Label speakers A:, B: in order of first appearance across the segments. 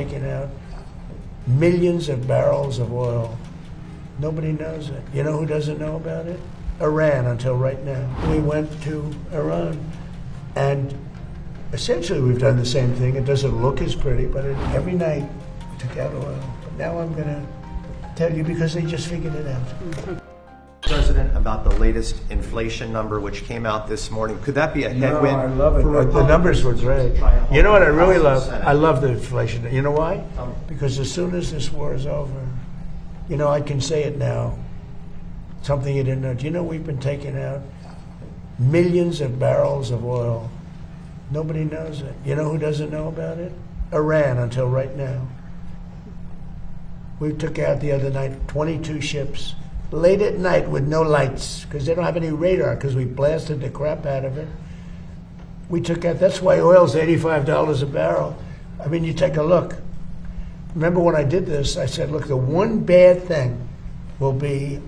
A: taking out millions of barrels of oil. Nobody knows it. You know who doesn't know about it? Iran, until right now. We went to Iran, and essentially we've done the same thing. It doesn't look as pretty, but every night we took out oil. But now I'm going to tell you because they just figured it out.
B: President, about the latest inflation number which came out this morning. Could that be a headwind?
A: No, I love it. The numbers were great. You know what I really love? I love the inflation. You know why? Because as soon as this war is over, you know, I can say it now, something you didn't know. Do you know we've been taking out millions of barrels of oil? Nobody knows it. You know who doesn't know about it? Iran, until right now. We took out the other night 22 ships, late at night with no lights, because they don't have any radar, because we blasted the crap out of it. We took out, that's why oil's $85 a barrel. I mean, you take a look. Remember when I did this, I said, look, the one bad thing will be,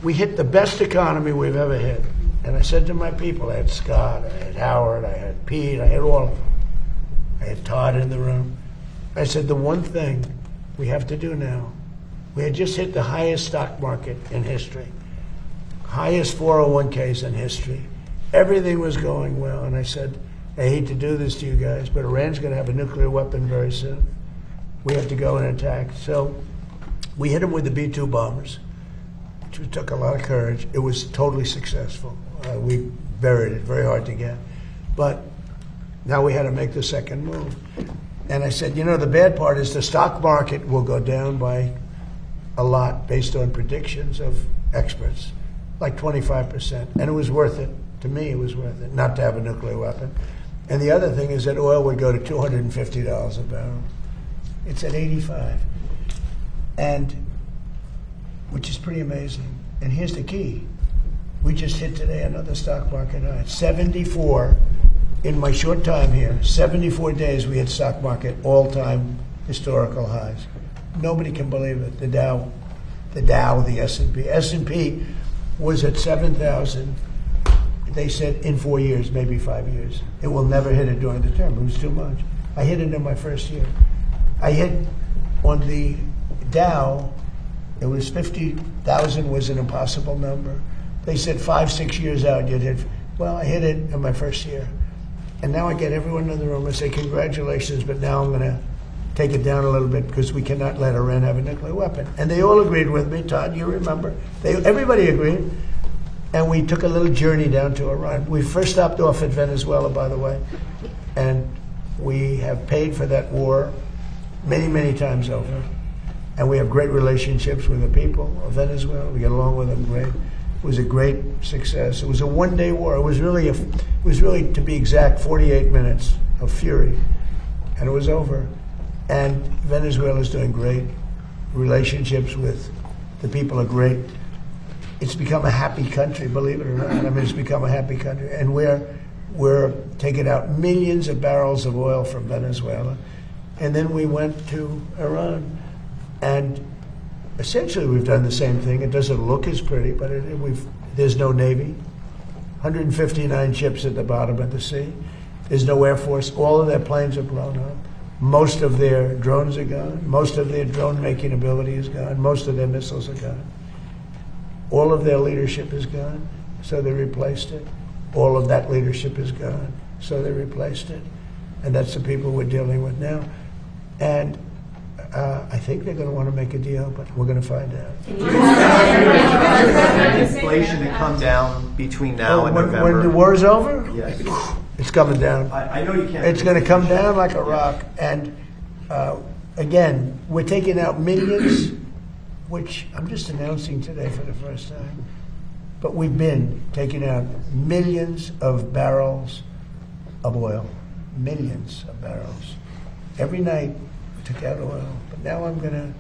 A: we hit the best economy we've ever hit. And I said to my people, I had Scott, I had Howard, I had Pete, I had all of them. I had Todd in the room. I said, the one thing we have to do now, we had just hit the highest stock market in history, highest 401ks in history. Everything was going well. And I said, I hate to do this to you guys, but Iran's going to have a nuclear weapon very soon. We have to go and attack. So we hit them with the B-2 bombers, which took a lot of courage. It was totally successful. We buried it, very hard to get. But now we had to make the second move. And I said, you know, the bad part is the stock market will go down by a lot based on predictions of experts, like 25%. And it was worth it. To me, it was worth it not to have a nuclear weapon. And the other thing is that oil would go to $250 a barrel. It's at 85, and which is pretty amazing. And here's the key. We just hit today another stock market high. 74, in my short time here, 74 days we hit stock market all-time historical highs. Nobody can believe it. The Dow, the S&P. S&P was at 7,000. They said in 4 years, maybe 5 years. It will never hit it during the term. It was too much. I hit it in my first year. I hit on the Dow, it was 50,000 was an impossible number. They said 5-6 years out you'd hit. Well, I hit it in my first year. And now I get everyone in the room and say, congratulations, but now I'm going to take it down a little bit because we cannot let Iran have a nuclear weapon. And they all agreed with me, Todd, you remember. Everybody agreed. And we took a little journey down to Iran. We first stopped off at Venezuela, by the way. And we have paid for that war many, many times over. And we have great relationships with the people of Venezuela. We get along with them great. It was a great success. It was a one-day war. It was really, to be exact, 48 minutes of fury. And it was over. And Venezuela is doing great. Relationships with the people are great. It's become a happy country, believe it or not. I mean, it's become a happy country. And we're taking out millions of barrels of oil from Venezuela. And then we went to Iran. And essentially we've done the same thing. It doesn't look as pretty, but there's no Navy. 159 ships at the bottom of the sea. There's no Air Force. All of their planes are blown up. Most of their drones are gone. Most of their drone-making ability is gone. Most of their missiles are gone. All of their leadership is gone, so they replaced it. All of that leadership is gone, so they replaced it. And that's the people we're dealing with now. And I think they're going to want to make a deal, but we're going to find out.
B: Do you expect inflation to come down between now and November?
A: When the war is over?
B: Yes.
A: It's coming down.
B: I know you can't.
A: It's going to come down like a rock. And again, we're taking out millions, which I'm just announcing today for the first time. But we've been taking out millions of barrels of oil. Millions of barrels. Every night we took out oil. But now I'm going to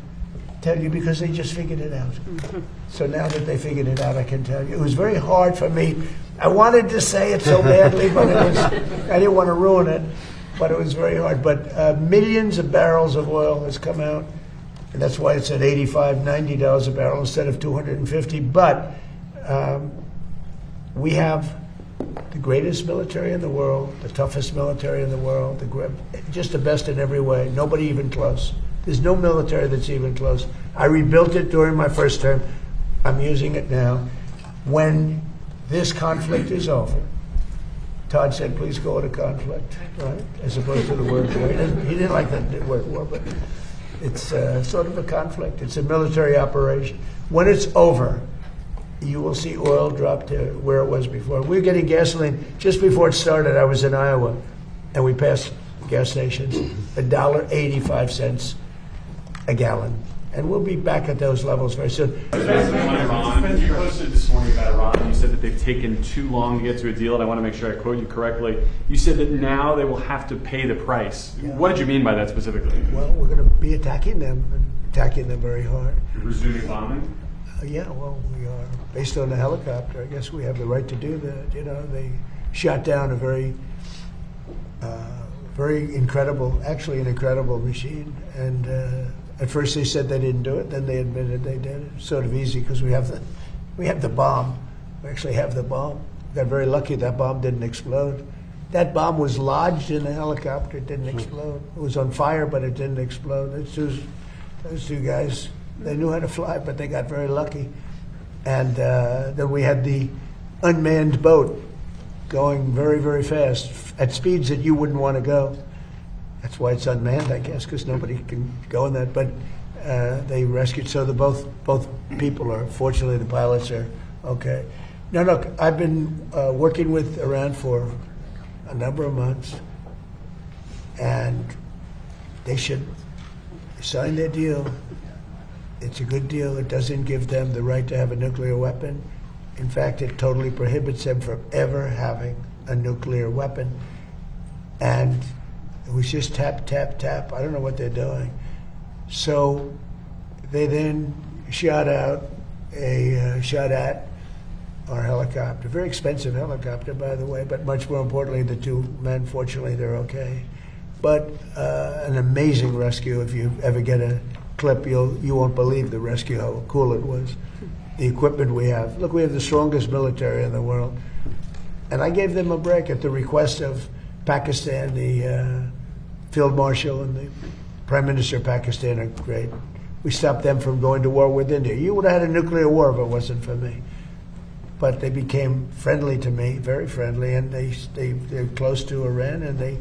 A: tell you because they just figured it out. So now that they figured it out, I can tell you. It was very hard for me. I wanted to say it so badly, but I didn't want to ruin it. But it was very hard. But millions of barrels of oil has come out. And that's why it's at $85, $90 a barrel instead of $250. But we have the greatest military in the world, the toughest military in the world, just the best in every way. Nobody even close. There's no military that's even close. I rebuilt it during my first term. I'm using it now. When this conflict is over, Todd said, please call it a conflict, right? As opposed to the word war. He didn't like the word war, but it's sort of a conflict. It's a military operation. When it's over, you will see oil drop to where it was before. We were getting gasoline. Just before it started, I was in Iowa, and we passed gas stations, $1.85 a gallon. And we'll be back at those levels very soon.
C: Iran, you posted this morning about Iran. You said that they've taken too long to get to a deal, and I want to make sure I quote you correctly. You said that now they will have to pay the price.
A: Yeah.
C: What did you mean by that specifically?
A: Well, we're going to be attacking them very hard.
C: You're resuming bombing?
A: Yeah, well, we are. Based on the helicopter, I guess we have the right to do that. You know, they shot down a very incredible, actually an incredible machine. And at first they said they didn't do it, then they admitted they did it. It's sort of easy because we have the bomb. We actually have the bomb. We got very lucky that bomb didn't explode. That bomb was lodged in the helicopter. It didn't explode. It was on fire, but it didn't explode. Those two guys, they knew how to fly, but they got very lucky. And then we had the unmanned boat going very, very fast at speeds that you wouldn't want to go. That's why it's unmanned, I guess, because nobody can go in that. But they rescued. So both people are. Fortunately, the pilots are okay. Now, look, I've been working with Iran for a number of months, and they should sign their deal. It's a good deal. It doesn't give them the right to have a nuclear weapon. In fact, it totally prohibits them from ever having a nuclear weapon. And it was just tap, tap, tap. I don't know what they're doing. So they then shot at our helicopter. Very expensive helicopter, by the way, but much more importantly, the two men, fortunately, they're okay. But an amazing rescue. If you ever get a clip, you won't believe the rescue, how cool it was. The equipment we have. Look, we have the strongest military in the world. And I gave them a break at the request of Pakistan. The Field Marshal and the Prime Minister of Pakistan are great. We stopped them from going to war with India. You would have had a nuclear war if it wasn't for me. But they became friendly to me, very friendly, and they're close to Iran, and they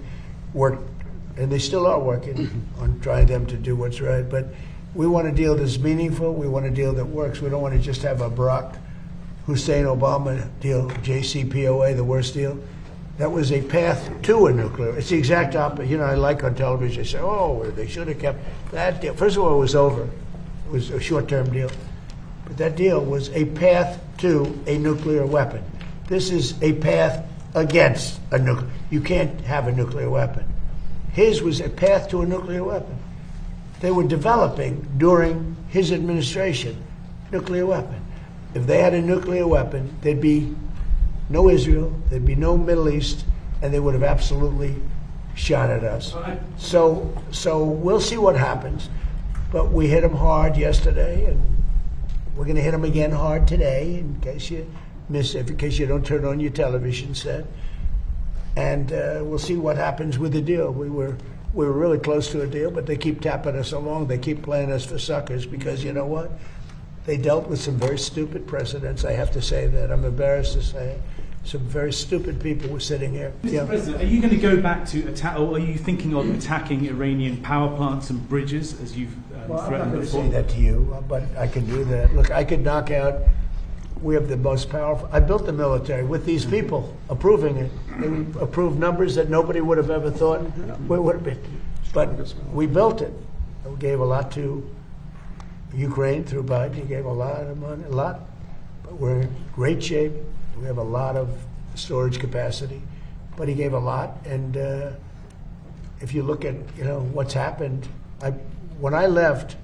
A: worked, and they still are working on trying them to do what's right. But we want a deal that's meaningful. We want a deal that works. We don't want to just have a Barack Hussein Obama deal, JCPOA, the worst deal. That was a path to a nuclear. It's the exact opposite. You know, I like on television, they say, oh, they should have kept that deal. First of all, it was over. It was a short-term deal. But that deal was a path to a nuclear weapon. This is a path against a nuclear. You can't have a nuclear weapon. His was a path to a nuclear weapon. They were developing during his administration nuclear weapon. If they had a nuclear weapon, there'd be no Israel, there'd be no Middle East, and they would have absolutely shot at us. So we'll see what happens. But we hit them hard yesterday, and we're going to hit them again hard today, in case you miss it, in case you don't turn on your television set. And we'll see what happens with the deal. We were really close to a deal, but they keep tapping us along. They keep playing us for suckers because, you know what? They dealt with some very stupid precedents. I have to say that. I'm embarrassed to say it. Some very stupid people were sitting here.
D: Mr. President, are you going to go back to attack, or are you thinking of attacking Iranian power plants and bridges as you've
A: Well, I'm not
D: threatened
A: going to
D: before?
A: say that to you, but I can do that. Look, I could knock out. We have the most powerful. I built the military with these people approving it. They approved numbers that nobody would have ever thought would have been. But we built it. We gave a lot to Ukraine through Biden. He gave a lot of money, a lot. But we're in great shape. We have a lot of storage capacity. But he gave a lot. And if you look at what's happened, when I left,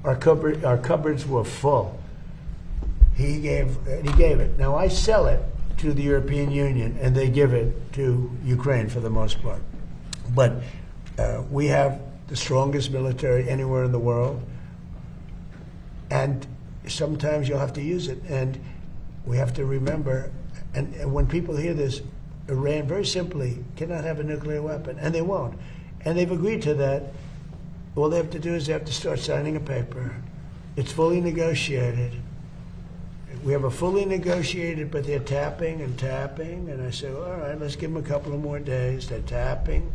A: our cupboards were full. He gave it. Now I sell it to the European Union, and they give it to Ukraine for the most part. But we have the strongest military anywhere in the world, and sometimes you'll have to use it. And we have to remember, And when people hear this, Iran very simply cannot have a nuclear weapon, and they won't. And they've agreed to that. All they have to do is they have to start signing a paper. It's fully negotiated. We have a fully negotiated, but they're tapping and tapping. And I say, all right, let's give them a couple of more days. They're tapping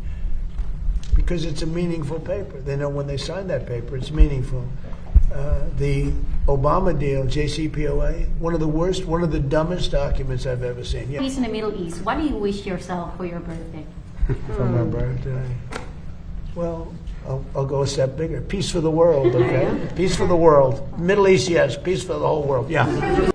A: because it's a meaningful paper. They know when they sign that paper, it's meaningful. The Obama deal, JCPOA, one of the worst, one of the dumbest documents I've ever seen. Yeah.
E: Peace in the Middle East. What do you wish yourself for your birthday?
A: For my birthday. Well, I'll go a step bigger. Peace for the world, okay? Peace for the world. Middle East, yes. Peace for the whole world, yeah.